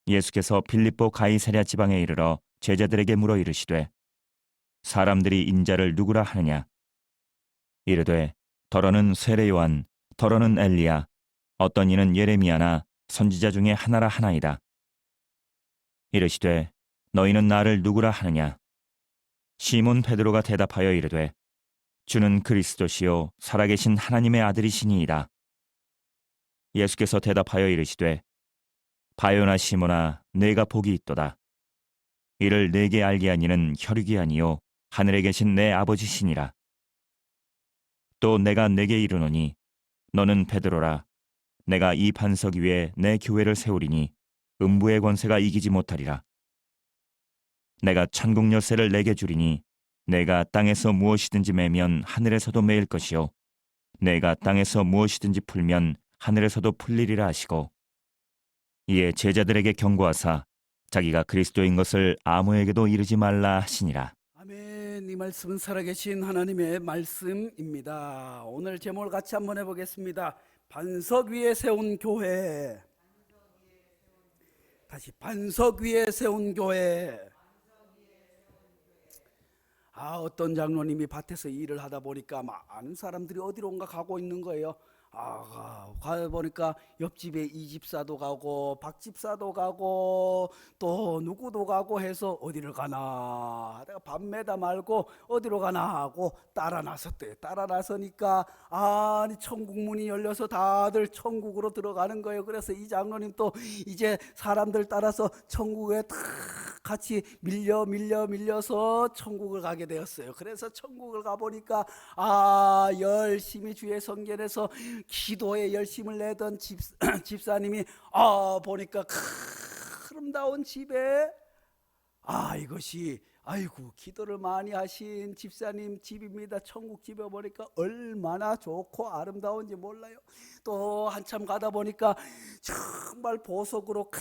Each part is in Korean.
예수께서 빌립보 가이사랴 지방에 이르러 제자들에게 물어 이르시되 사람들이 인자를 누구라 하느냐? 이르되 더러는 세례 요한, 더러는 엘리야, 어떤 이는 예레미야나 선지자 중에 하나라 하나이다. 이르시되 너희는 나를 누구라 하느냐? 시몬 베드로가 대답하여 이르되 주는 그리스도시요 살아계신 하나님의 아들이시니이다. 예수께서 대답하여 이르시되 바요나 시몬아 네가 복이 있도다. 이를 내게 알게 하니는 혈육이 아니요 하늘에 계신 내 아버지시니라. 또 내가 네게 이르노니 너는 베드로라. 내가 이 반석 위에 내 교회를 세우리니 음부의 권세가 이기지 못하리라. 내가 천국 열쇠를 내게 주리니 내가 땅에서 무엇이든지 매면 하늘에서도 매일 것이요 내가 땅에서 무엇이든지 풀면 하늘에서도 풀리리라 하시고 이에 제자들에게 경고하사 자기가 그리스도인 것을 아무에게도 이르지 말라 하시니라. 아멘. 이 말씀은 살아계신 하나님의 말씀입니다. 오늘 제목을 같이 한번 해보겠습니다. 반석 위에 세운 교회. 다시 반석 위에 세운 교회. 어떤 장로님이 밭에서 일을 하다 보니까 많은 사람들이 어디론가 가고 있는 거예요. 가보니까 옆집에 이 집사도 가고 박 집사도 가고 또 누구도 가고 해서 어디를 가나 하다가 밤매다 말고 어디로 가나 하고 따라 나섰대요. 따라 나서니까 천국 문이 열려서 다들 천국으로 들어가는 거예요. 그래서 이 장로님 또 이제 사람들 따라서 천국에 다 같이 밀려서 천국을 가게 되었어요. 그래서 천국을 가보니까 열심히 주의 성전에서 기도에 열심을 내던 집사님이 보니까 아름다운 집에 이것이 기도를 많이 하신 집사님 집입니다. 천국 집에 보니까 얼마나 좋고 아름다운지 몰라요. 또 한참 가다 보니까 정말 보석으로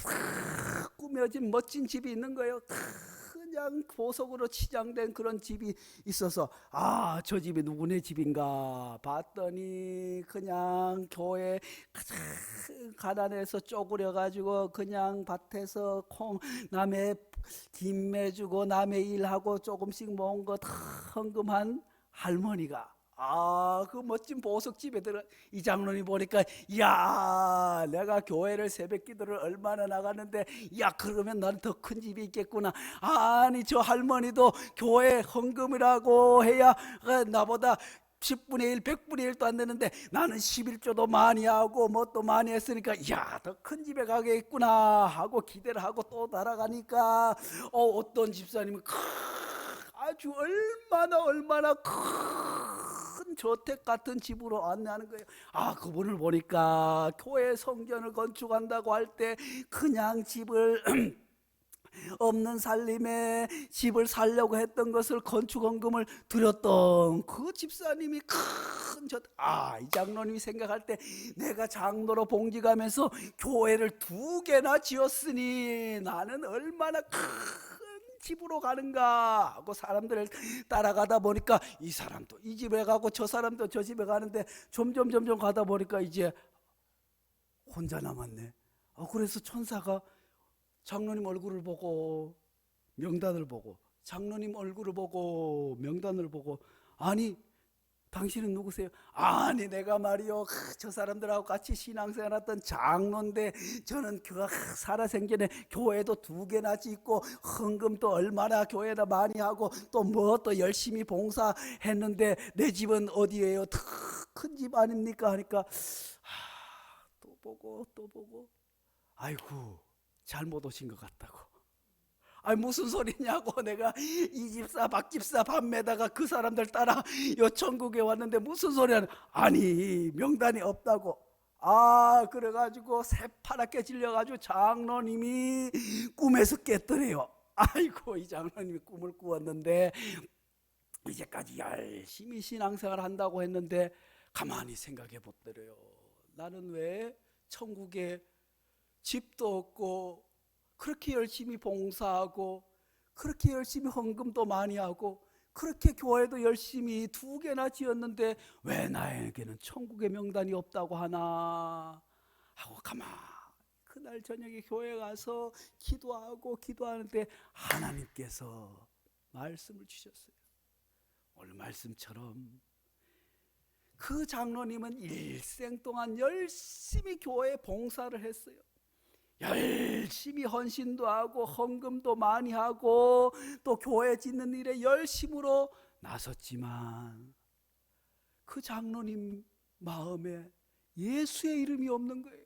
꾸며진 멋진 집이 있는 거예요. 그냥 보석으로 치장된 그런 집이 있어서 저 집이 누구네 집인가 봤더니 그냥 교회 가난해서 쪼그려가지고 그냥 밭에서 남의 김매 주고 남의 일하고 조금씩 모은 거 다 헌금한 할머니가 그 멋진 보석집에 들어 이 장로님 보니까 내가 교회를 새벽 기도를 얼마나 나갔는데 그러면 나는 더 큰 집이 있겠구나. 아니 저 할머니도 교회 헌금이라고 해야 나보다 10분의 1, 100분의 1도 안 되는데 나는 11조도 많이 하고 또 많이 했으니까 더 큰 집에 가겠구나 하고 기대를 하고 또 날아가니까 어떤 집사님은 아주 얼마나 큰 저택 같은 집으로 안내하는 거예요. 그분을 보니까 교회 성전을 건축한다고 할 때 그냥 집을 없는 살림에 집을 살려고 했던 것을 건축헌금을 드렸던 그 집사님이 이 장로님이 생각할 때 내가 장로로 봉직하면서 교회를 2개나 지었으니 나는 얼마나 큰 집으로 가는가 하고 사람들을 따라가다 보니까 이 사람도 이 집에 가고 저 사람도 저 집에 가는데 점점 가다 보니까 이제 혼자 남았네. 그래서 천사가 장로님 얼굴을 보고 명단을 보고 장로님 얼굴을 보고 명단을 보고 당신은 누구세요? 내가 말이요 저 사람들하고 같이 신앙생활했던 장로인데 저는 살아생전에 교회도 2개나 짓고 헌금도 얼마나 교회다 많이 하고 또 열심히 봉사했는데 내 집은 어디예요? 더 큰 집 아닙니까? 하니까 또 보고 잘못 오신 것 같다고. 무슨 소리냐고. 내가 이 집사 박 집사 밤매다가 그 사람들 따라 요 천국에 왔는데 무슨 소리야. 명단이 없다고. 그래가지고 새파랗게 질려가지고 장로님이 꿈에서 깼더래요. 이 장로님이 꿈을 꾸었는데 이제까지 열심히 신앙생활 한다고 했는데 가만히 생각해 보더래요. 나는 왜 천국에 집도 없고 그렇게 열심히 봉사하고 그렇게 열심히 헌금도 많이 하고 그렇게 교회도 열심히 2개나 지었는데 왜 나에게는 천국의 명단이 없다고 하나 하고 가만히 그날 저녁에 교회 가서 기도하는데 하나님께서 말씀을 주셨어요. 오늘 말씀처럼 그 장로님은 일생 동안 열심히 교회 봉사를 했어요. 열심히 헌신도 하고 헌금도 많이 하고 또 교회 짓는 일에 열심으로 나섰지만 그 장로님 마음에 예수의 이름이 없는 거예요.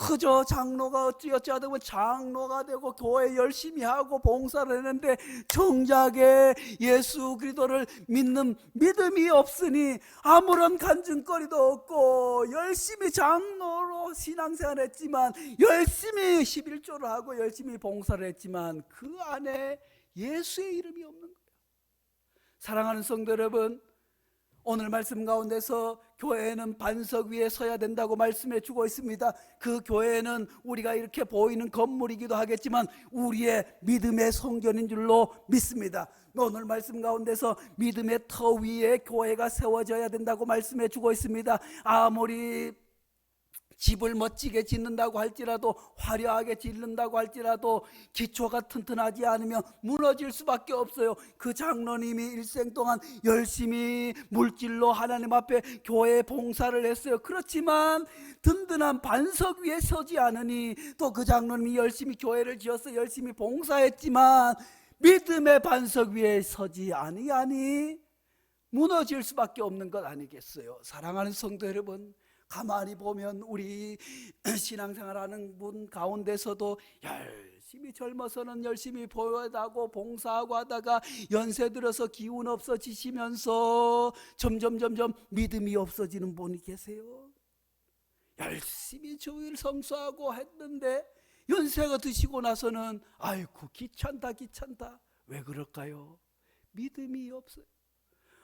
그저 장로가 어찌어찌하다 보면 장로가 되고 교회 열심히 하고 봉사를 했는데 정작에 예수 그리스도를 믿는 믿음이 없으니 아무런 간증거리도 없고 열심히 장로로 신앙생활을 했지만 열심히 11조를 하고 열심히 봉사를 했지만 그 안에 예수의 이름이 없는 거예요. 사랑하는 성도 여러분, 오늘 말씀 가운데서 교회는 반석 위에 서야 된다고 말씀해 주고 있습니다. 그 교회는 우리가 이렇게 보이는 건물이기도 하겠지만 우리의 믿음의 성전인 줄로 믿습니다. 오늘 말씀 가운데서 믿음의 터 위에 교회가 세워져야 된다고 말씀해 주고 있습니다. 아무리 집을 멋지게 짓는다고 할지라도 화려하게 짓는다고 할지라도 기초가 튼튼하지 않으면 무너질 수밖에 없어요. 그 장로님이 일생 동안 열심히 물질로 하나님 앞에 교회 봉사를 했어요. 그렇지만 든든한 반석 위에 서지 않으니 또 그 장로님이 열심히 교회를 지어서 열심히 봉사했지만 믿음의 반석 위에 서지 아니하니 무너질 수밖에 없는 것 아니겠어요? 사랑하는 성도 여러분, 가만히 보면 우리 신앙생활하는 분 가운데서도 열심히 젊어서는 열심히 보여다고 봉사하고 하다가 연세 들어서 기운 없어지시면서 점점 믿음이 없어지는 분이 계세요. 열심히 주일 성수하고 했는데 연세가 드시고 나서는 아이고 귀찮다. 왜 그럴까요? 믿음이 없어요.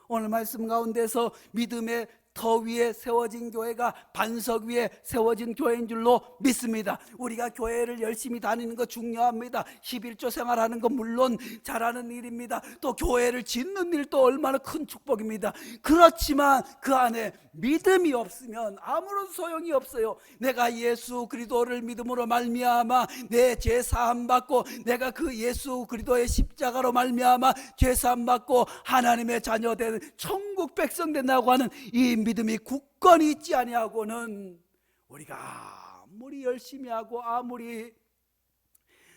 오늘 말씀 가운데서 믿음의 터 위에 세워진 교회가 반석 위에 세워진 교회인 줄로 믿습니다. 우리가 교회를 열심히 다니는 거 중요합니다. 11조 생활하는 거 물론 잘하는 일입니다. 또 교회를 짓는 일도 얼마나 큰 축복입니다. 그렇지만 그 안에 믿음이 없으면 아무런 소용이 없어요. 내가 예수 그리스도를 믿음으로 말미암아 내 죄 사함 받고 내가 그 예수 그리스도의 십자가로 말미암아 죄 사함 받고 하나님의 자녀 되는 천국 백성 된다고 하는 이 믿음이 굳건히 있지 아니하고는 우리가 아무리 열심히 하고 아무리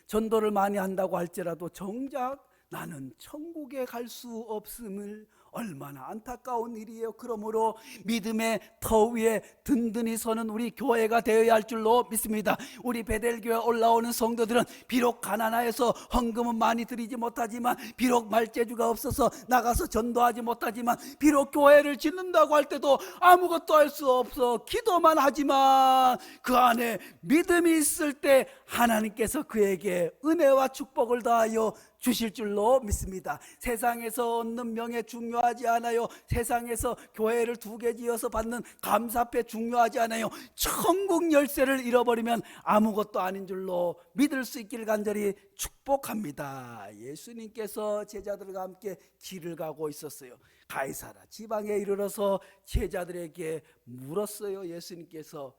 전도를 많이 한다고 할지라도 정작 나는 천국에 갈 수 없음을 얼마나 안타까운 일이에요. 그러므로 믿음의 터 위에 든든히 서는 우리 교회가 되어야 할 줄로 믿습니다. 우리 베델교회 올라오는 성도들은 비록 가난하여서 헌금은 많이 드리지 못하지만, 비록 말재주가 없어서 나가서 전도하지 못하지만, 비록 교회를 짓는다고 할 때도 아무것도 할 수 없어 기도만 하지만 그 안에 믿음이 있을 때 하나님께서 그에게 은혜와 축복을 더하여 주실 줄로 믿습니다. 세상에서 얻는 명예 중요하지 않아요. 세상에서 교회를 2개 지어서 받는 감사패 중요하지 않아요. 천국 열쇠를 잃어버리면 아무것도 아닌 줄로 믿을 수 있기를 간절히 축복합니다. 예수님께서 제자들과 함께 길을 가고 있었어요. 가이사라 지방에 이르러서 제자들에게 물었어요. 예수님께서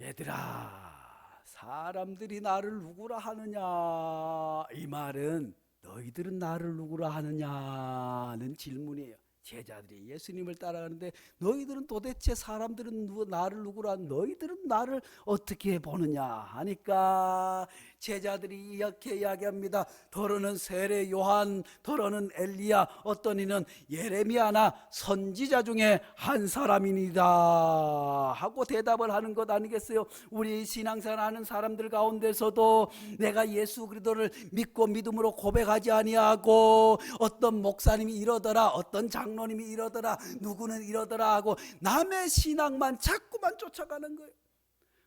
얘들아, 사람들이 나를 누구라 하느냐? 이 말은 너희들은 나를 누구라 하느냐는 질문이에요. 제자들이 예수님을 따라가는데 너희들은 도대체 사람들은 나를 누구라, 너희들은 나를 어떻게 보느냐 하니까 제자들이 이렇게 이야기합니다. 더러는 세례 요한, 더러는 엘리야, 어떤 이는 예레미야나 선지자 중에 한 사람이니다 하고 대답을 하는 것 아니겠어요? 우리 신앙생활 하는 사람들 가운데서도 내가 예수 그리스도를 믿고 믿음으로 고백하지 아니하고 어떤 목사님이 이러더라, 어떤 장로님이 이러더라, 누구는 이러더라 하고 남의 신앙만 자꾸만 쫓아가는 거예요.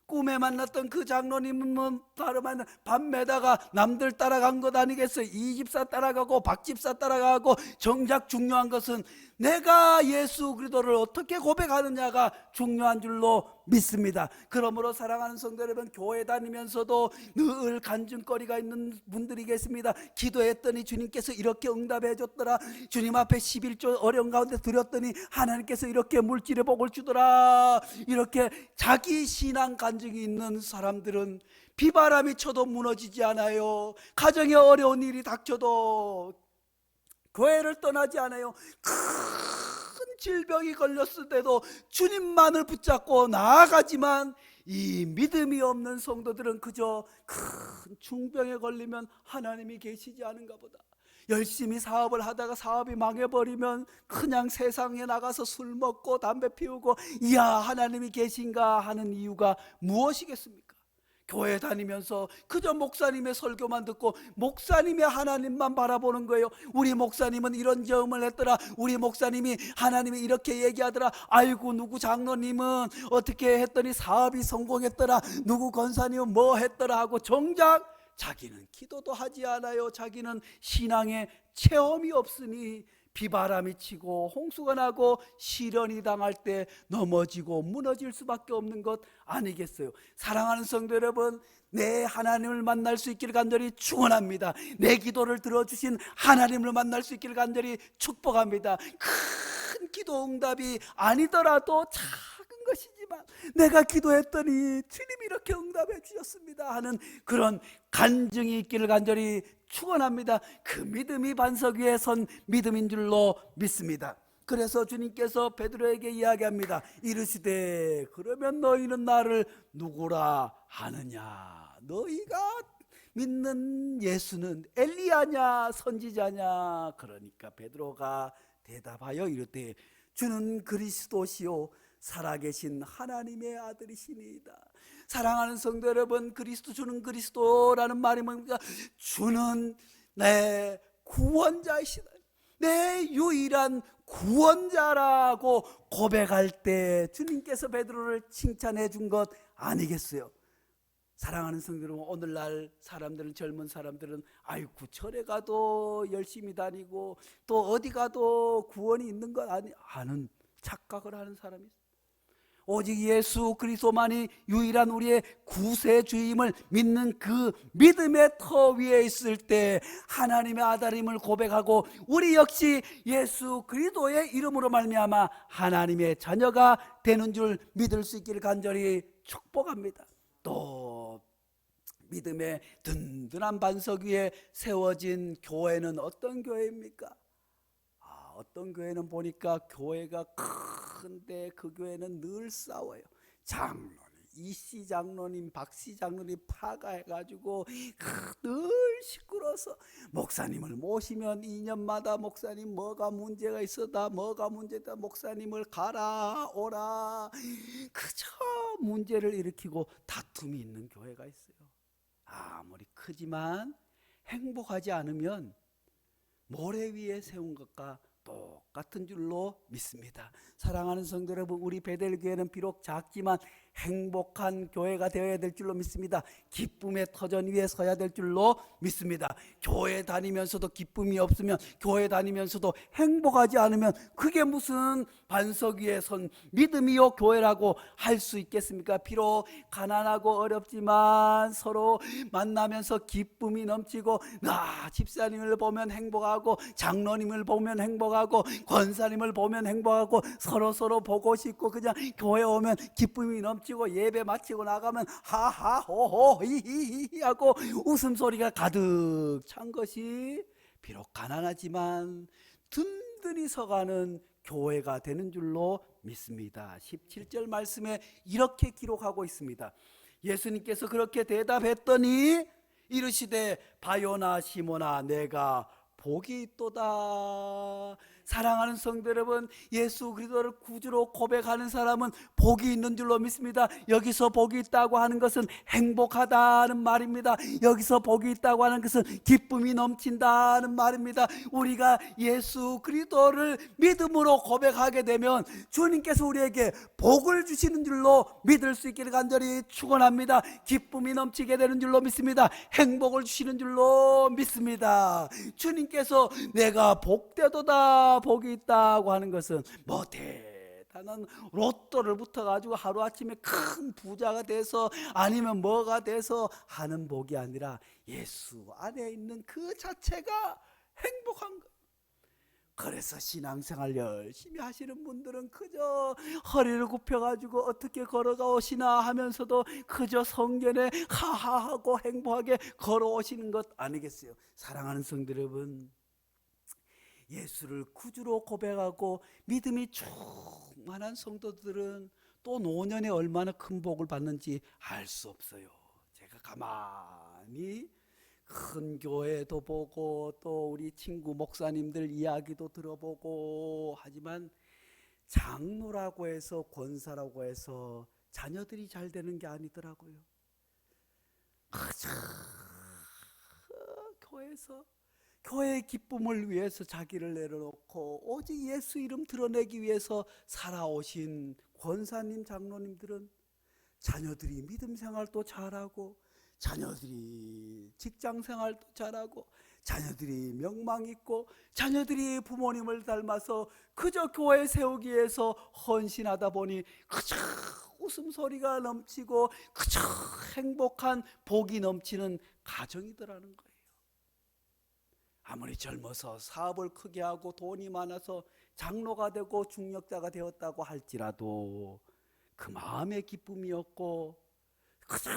꿈에 만났던 그 장로님은 다름 아니라 밤매다가 남들 따라간 것 아니겠어요? 이 집사 따라가고 박 집사 따라가고, 정작 중요한 것은 내가 예수 그리스도를 어떻게 고백하느냐가 중요한 줄로 믿습니다. 그러므로 사랑하는 성도 여러분, 교회 다니면서도 늘 간증거리가 있는 분들이 계십니다. 기도했더니 주님께서 이렇게 응답해 줬더라, 주님 앞에 11조 어려운 가운데 드렸더니 하나님께서 이렇게 물질의 복을 주더라, 이렇게 자기 신앙 간증이 있는 사람들은 비바람이 쳐도 무너지지 않아요. 가정에 어려운 일이 닥쳐도 교회를 떠나지 않아요. 큰 질병이 걸렸을 때도 주님만을 붙잡고 나아가지만, 이 믿음이 없는 성도들은 그저 큰 중병에 걸리면 하나님이 계시지 않은가 보다, 열심히 사업을 하다가 사업이 망해버리면 그냥 세상에 나가서 술 먹고 담배 피우고, 이야 하나님이 계신가 하는 이유가 무엇이겠습니까? 교회 다니면서 그저 목사님의 설교만 듣고 목사님의 하나님만 바라보는 거예요. 우리 목사님은 이런 경험을 했더라, 우리 목사님이 하나님이 이렇게 얘기하더라, 아이고 누구 장로님은 어떻게 했더니 사업이 성공했더라, 누구 권사님은 뭐 했더라 하고, 정작 자기는 기도도 하지 않아요. 자기는 신앙의 체험이 없으니 비바람이 치고 홍수가 나고 시련이 당할 때 넘어지고 무너질 수밖에 없는 것 아니겠어요? 사랑하는 성도 여러분, 내 하나님을 만날 수 있기를 간절히 축원합니다. 내 기도를 들어주신 하나님을 만날 수 있기를 간절히 축복합니다. 큰 기도 응답이 아니더라도 작은 것이지만 내가 기도했더니 주님이 이렇게 응답해 주셨습니다 하는 그런 간증이 있기를 간절히 축원합니다. 그 믿음이 반석 위에 선 믿음인 줄로 믿습니다. 그래서 주님께서 베드로에게 이야기합니다. 이르시되 그러면 너희는 나를 누구라 하느냐? 너희가 믿는 예수는 엘리야냐 선지자냐? 그러니까 베드로가 대답하여 이르되 주는 그리스도시요 살아계신 하나님의 아들이시니이다. 사랑하는 성도 여러분, 그리스도, 주는 그리스도라는 말이 뭡니까? 주는 내 구원자이시다, 내 유일한 구원자라고 고백할 때 주님께서 베드로를 칭찬해 준 것 아니겠어요? 사랑하는 성도 여러분, 오늘날 사람들은, 젊은 사람들은 아이고 절에 가도 열심히 다니고 또 어디 가도 구원이 있는 것 아는 착각을 하는 사람이 있어요. 오직 예수 그리스도만이 유일한 우리의 구세주임을 믿는 그 믿음의 터 위에 있을 때 하나님의 아들임을 고백하고, 우리 역시 예수 그리스도의 이름으로 말미암아 하나님의 자녀가 되는 줄 믿을 수 있기를 간절히 축복합니다. 또 믿음의 든든한 반석 위에 세워진 교회는 어떤 교회입니까? 어떤 교회는 보니까 교회가 큰데 그 교회는 늘 싸워요. 장로님, 이씨 장로님, 박씨 장로님 파가해가지고 늘 시끄러워서, 목사님을 모시면 2년마다 목사님 뭐가 문제가 있어다, 뭐가 문제다, 목사님을 가라 오라, 그저 문제를 일으키고 다툼이 있는 교회가 있어요. 아무리 크지만 행복하지 않으면 모래 위에 세운 것과 똑같은 줄로 믿습니다. 사랑하는 성도 여러분, 우리 베델교회는 비록 작지만 행복한 교회가 되어야 될 줄로 믿습니다. 기쁨의 터전 위에 서야 될 줄로 믿습니다. 교회 다니면서도 기쁨이 없으면, 교회 다니면서도 행복하지 않으면 그게 무슨 반석 위에 선 믿음이요 교회라고 할 수 있겠습니까? 비록 가난하고 어렵지만 서로 만나면서 기쁨이 넘치고, 나 집사님을 보면 행복하고, 장로님을 보면 행복하고, 권사님을 보면 행복하고, 서로 보고 싶고, 그냥 교회 오면 기쁨이 넘치고, 예배 마치고 나가면 하하 호호 히히히 하고 웃음소리가 가득 찬 것이 비록 가난하지만 든든히 서가는 교회가 되는 줄로 믿습니다. 17절 말씀에 이렇게 기록하고 있습니다. 예수님께서 그렇게 대답했더니 이르시되 바요나 시모나 내가 복이 있도다. 사랑하는 성도 여러분, 예수 그리스도를 구주로 고백하는 사람은 복이 있는 줄로 믿습니다. 여기서 복이 있다고 하는 것은 행복하다는 말입니다. 여기서 복이 있다고 하는 것은 기쁨이 넘친다는 말입니다. 우리가 예수 그리스도를 믿음으로 고백하게 되면 주님께서 우리에게 복을 주시는 줄로 믿을 수 있기를 간절히 축원합니다. 기쁨이 넘치게 되는 줄로 믿습니다. 행복을 주시는 줄로 믿습니다. 주님께서 내가 복되도다, 복이 있다고 하는 것은 뭐 대단한 로또를 붙어가지고 하루아침에 큰 부자가 돼서 아니면 뭐가 돼서 하는 복이 아니라 예수 안에 있는 그 자체가 행복한 것. 그래서 신앙생활 열심히 하시는 분들은 그저 허리를 굽혀가지고 어떻게 걸어가오시나 하면서도 그저 성전에 하하하고 행복하게 걸어오시는 것 아니겠어요? 사랑하는 성도 여러분, 예수를 구주로 고백하고 믿음이 충만한 성도들은 또 노년에 얼마나 큰 복을 받는지 알 수 없어요. 제가 가만히 큰 교회도 보고 또 우리 친구 목사님들 이야기도 들어보고 하지만 장로라고 해서 권사라고 해서 자녀들이 잘 되는 게 아니더라고요. 그저 교회에서 교회의 기쁨을 위해서 자기를 내려놓고 오직 예수 이름 드러내기 위해서 살아오신 권사님, 장로님들은 자녀들이 믿음 생활도 잘하고 자녀들이 직장 생활도 잘하고 자녀들이 명망 있고 자녀들이 부모님을 닮아서 그저 교회 세우기 위해서 헌신하다 보니 그저 웃음소리가 넘치고 그저 행복한 복이 넘치는 가정이더라는 거예요. 아무리 젊어서 사업을 크게 하고 돈이 많아서 장로가 되고 중역자가 되었다고 할지라도 그 마음의 기쁨이 없고 그저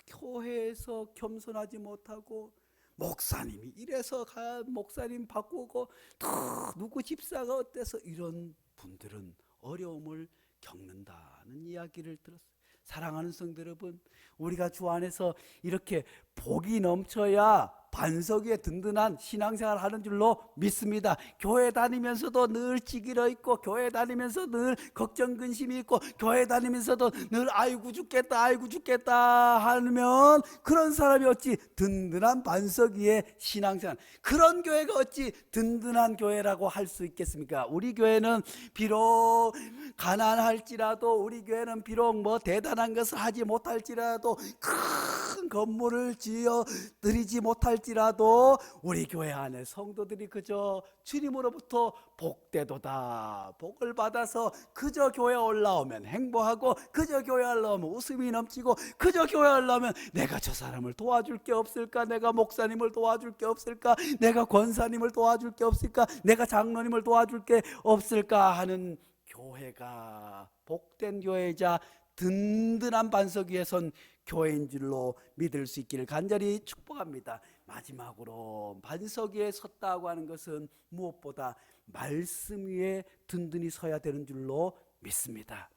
교회에서 겸손하지 못하고 목사님이 이래서 목사님 바꾸고 또 누구 집사가 어때서 이런 분들은 어려움을 겪는다는 이야기를 들었어요. 사랑하는 성도 여러분, 우리가 주 안에서 이렇게 복이 넘쳐야 반석 위에 든든한 신앙생활 하는 줄로 믿습니다. 교회 다니면서도 늘 찌기러 있고 교회 다니면서 늘 걱정 근심이 있고 교회 다니면서도 늘 아이고 죽겠다 아이고 죽겠다 하면 그런 사람이 어찌 든든한 반석 위에 신앙생활, 그런 교회가 어찌 든든한 교회라고 할 수 있겠습니까? 우리 교회는 비록 가난할지라도 우리 교회는 비록 뭐 대단한 것을 하지 못할지라도 큰 건물을 지어 드리지 못할지라도 우리 교회 안에 성도들이 그저 주님으로부터 복되도다, 복을 받아서 그저 교회 올라오면 행복하고 그저 교회 올라오면 웃음이 넘치고 그저 교회 올라오면 내가 저 사람을 도와줄 게 없을까, 내가 목사님을 도와줄 게 없을까, 내가 권사님을 도와줄 게 없을까, 내가 장로님을 도와줄 게 없을까 하는 교회가 복된 교회이자 든든한 반석 위에 선 교회인 줄로 믿을 수 있기를 간절히 축복합니다. 마지막으로 반석 위에 섰다고 하는 것은 무엇보다 말씀 위에 든든히 서야 되는 줄로 믿습니다.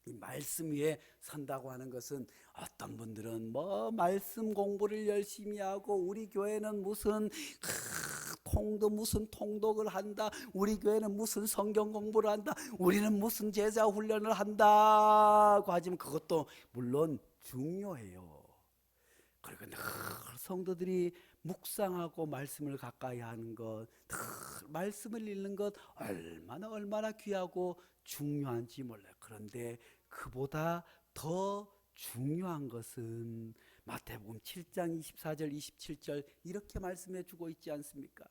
이 말씀 위에 선다고 하는 것은 어떤 분들은 뭐 말씀 공부를 열심히 하고 우리 교회는 무슨 무슨 통독을 한다, 우리 교회는 무슨 성경 공부를 한다, 우리는 무슨 제자 훈련을 한다고 하지만 그것도 물론 중요해요. 그리고 늘 성도들이 묵상하고 말씀을 가까이 하는 것, 늘 말씀을 읽는 것 얼마나 귀하고 중요한지 몰라요. 그런데 그보다 더 중요한 것은 마태복음 7장 24절 27절 이렇게 말씀해 주고 있지 않습니까?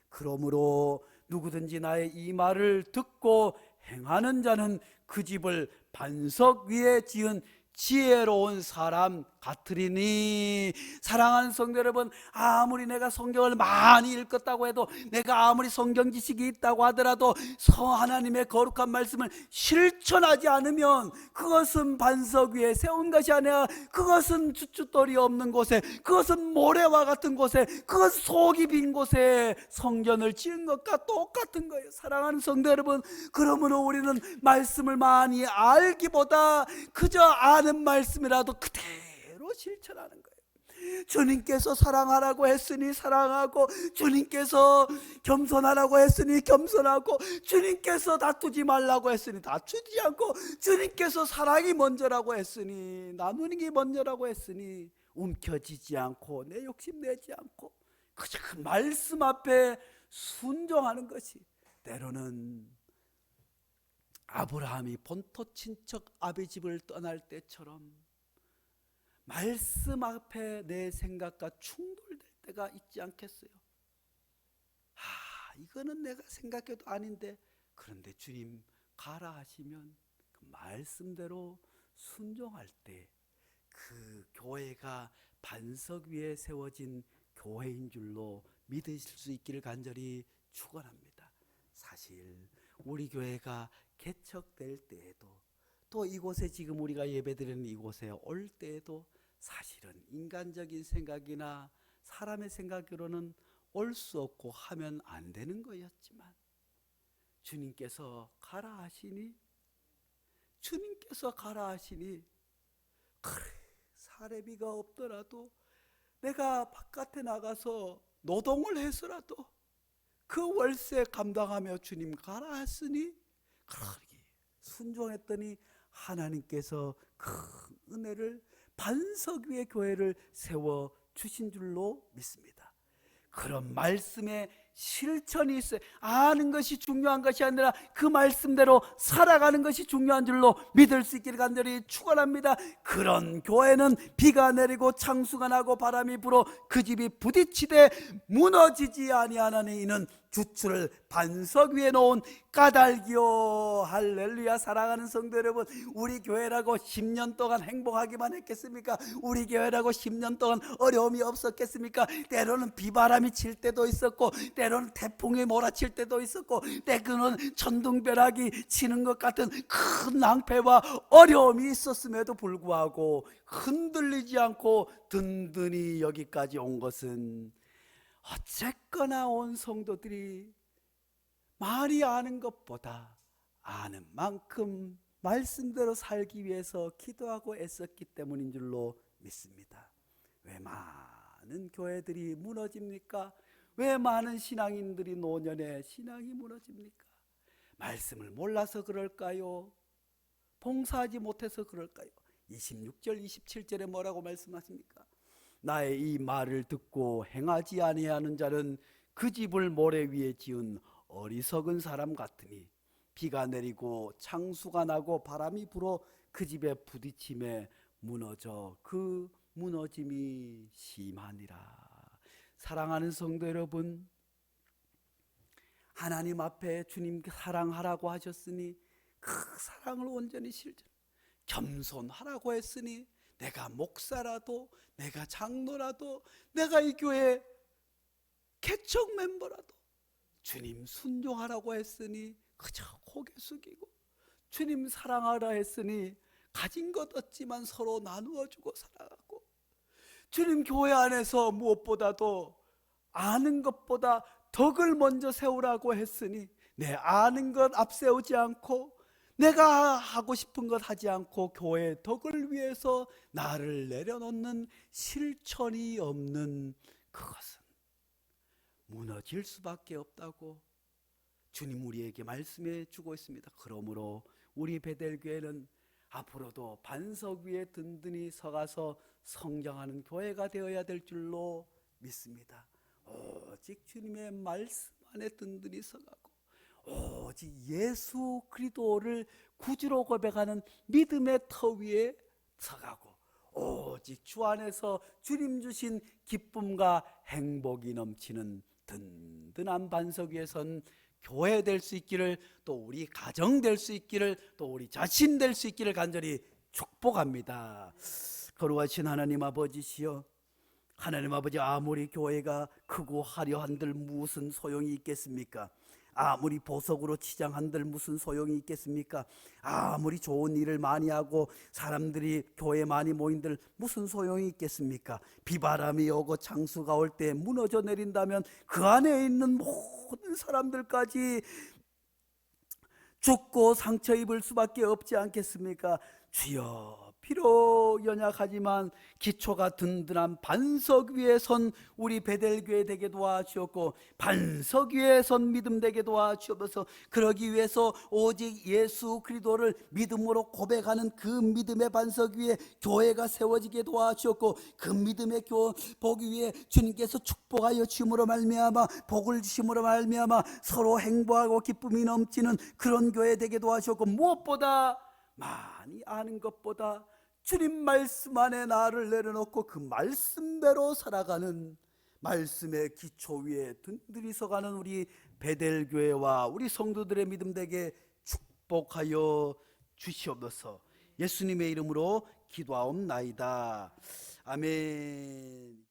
그러므로 누구든지 나의 이 말을 듣고 행하는 자는 그 집을 반석 위에 지은 지혜로운 사람 같으리니. 사랑하는 성도 여러분, 아무리 내가 성경을 많이 읽었다고 해도, 내가 아무리 성경 지식이 있다고 하더라도 하나님의 거룩한 말씀을 실천하지 않으면 그것은 반석 위에 세운 것이 아니라 그것은 주춧돌이 없는 곳에, 그것은 모래와 같은 곳에, 그것은 속이 빈 곳에 성전을 지은 것과 똑같은 거예요. 사랑하는 성도 여러분, 그러므로 우리는 말씀을 많이 알기보다 그저 아는 말씀이라도 그대로 실천하는 거예요. 주님께서 사랑하라고 했으니 사랑하고, 주님께서 겸손하라고 했으니 겸손하고, 주님께서 다투지 말라고 했으니 다투지 않고, 주님께서 사랑이 먼저라고 했으니, 나누는 게 먼저라고 했으니 움켜쥐지 않고 내 욕심 내지 않고 그저 그 말씀 앞에 순종하는 것이, 때로는 아브라함이 본토 친척 아비 집을 떠날 때처럼 말씀 앞에 내 생각과 충돌될 때가 있지 않겠어요? 이거는 내가 생각해도 아닌데, 그런데 주님 가라 하시면 그 말씀대로 순종할 때 그 교회가 반석 위에 세워진 교회인 줄로 믿으실 수 있기를 간절히 축원합니다. 사실 우리 교회가 개척될 때에도, 또 이곳에 지금 우리가 예배드리는 이곳에 올 때에도 사실은 인간적인 생각이나 사람의 생각으로는 올 수 없고 하면 안 되는 거였지만, 주님께서 가라 하시니, 주님께서 가라 하시니, 그래 사례비가 없더라도 내가 바깥에 나가서 노동을 해서라도 그 월세 감당하며 주님 가라 했으니 그렇게 순종했더니 하나님께서 큰 은혜를, 반석 위에 교회를 세워 주신 줄로 믿습니다. 그런 말씀에 실천이 있어요. 아는 것이 중요한 것이 아니라 그 말씀대로 살아가는 것이 중요한 줄로 믿을 수 있기를 간절히 축원합니다. 그런 교회는 비가 내리고 창수가 나고 바람이 불어 그 집이 부딪히되 무너지지 아니하나니 이는 주추를 반석 위에 놓은 까닭이요. 할렐루야. 사랑하는 성도 여러분, 우리 교회라고 10년 동안 행복하기만 했겠습니까? 우리 교회라고 10년 동안 어려움이 없었겠습니까? 때로는 비바람이 칠 때도 있었고, 때로는 태풍이 몰아칠 때도 있었고, 때로는 천둥벼락이 치는 것 같은 큰 낭패와 어려움이 있었음에도 불구하고 흔들리지 않고 든든히 여기까지 온 것은, 어쨌거나 온 성도들이 많이 아는 것보다 아는 만큼 말씀대로 살기 위해서 기도하고 애썼기 때문인 줄로 믿습니다. 왜 많은 교회들이 무너집니까? 왜 많은 신앙인들이 노년에 신앙이 무너집니까? 말씀을 몰라서 그럴까요? 봉사하지 못해서 그럴까요? 26절 27절에 뭐라고 말씀하십니까? 나의 이 말을 듣고 행하지 아니하는 자는 그 집을 모래 위에 지은 어리석은 사람 같으니 비가 내리고 창수가 나고 바람이 불어 그 집에 부딪힘에 무너져 그 무너짐이 심하니라. 사랑하는 성도 여러분, 하나님 앞에 주님 사랑하라고 하셨으니 그 사랑을 온전히 실천, 겸손하라고 했으니 내가 목사라도, 내가 장로라도, 내가 이 교회 개척 멤버라도 주님 순종하라고 했으니 그저 고개 숙이고, 주님 사랑하라 했으니 가진 것 없지만 서로 나누어 주고 살아가고, 주님 교회 안에서 무엇보다도 아는 것보다 덕을 먼저 세우라고 했으니 내 아는 것 앞세우지 않고 내가 하고 싶은 것 하지 않고 교회의 덕을 위해서 나를 내려놓는 실천이 없는 그것은 무너질 수밖에 없다고 주님 우리에게 말씀해 주고 있습니다. 그러므로 우리 베델교회는 앞으로도 반석 위에 든든히 서가서 성장하는 교회가 되어야 될 줄로 믿습니다. 오직 주님의 말씀 안에 든든히 서가고, 오직 예수 그리스도를 구주로 고백하는 믿음의 터 위에 서가고, 오직 주 안에서 주님 주신 기쁨과 행복이 넘치는 든든한 반석 위에 선 교회 될 수 있기를, 또 우리 가정 될 수 있기를, 또 우리 자신 될 수 있기를 간절히 축복합니다. 거룩하신 하나님 아버지시여, 하나님 아버지, 아무리 교회가 크고 화려한들 무슨 소용이 있겠습니까? 아무리 보석으로 치장한들 무슨 소용이 있겠습니까? 아무리 좋은 일을 많이 하고 사람들이 교회에 많이 모인들 무슨 소용이 있겠습니까? 비바람이 오고 창수가 올 때 무너져 내린다면 그 안에 있는 모든 사람들까지 죽고 상처 입을 수밖에 없지 않겠습니까? 주여, 비록 연약하지만 기초가 든든한 반석 위에 선 우리 베델교회 되게 도와주었고, 반석 위에 선 믿음 되게 도와주옵소서. 그러기 위해서 오직 예수 그리스도를 믿음으로 고백하는 그 믿음의 반석 위에 교회가 세워지게 도와주었고, 그 믿음의 복 위에 주님께서 축복하여 주심으로 말미암아, 복을 주심으로 말미암아 서로 행복하고 기쁨이 넘치는 그런 교회 되게 도와주었고, 무엇보다 많이 아는 것보다 주님 말씀 안에 나를 내려놓고 그 말씀대로 살아가는, 말씀의 기초 위에 든든히 서가는 우리 베델교회와 우리 성도들의 믿음 되게 축복하여 주시옵소서. 예수님의 이름으로 기도하옵나이다. 아멘.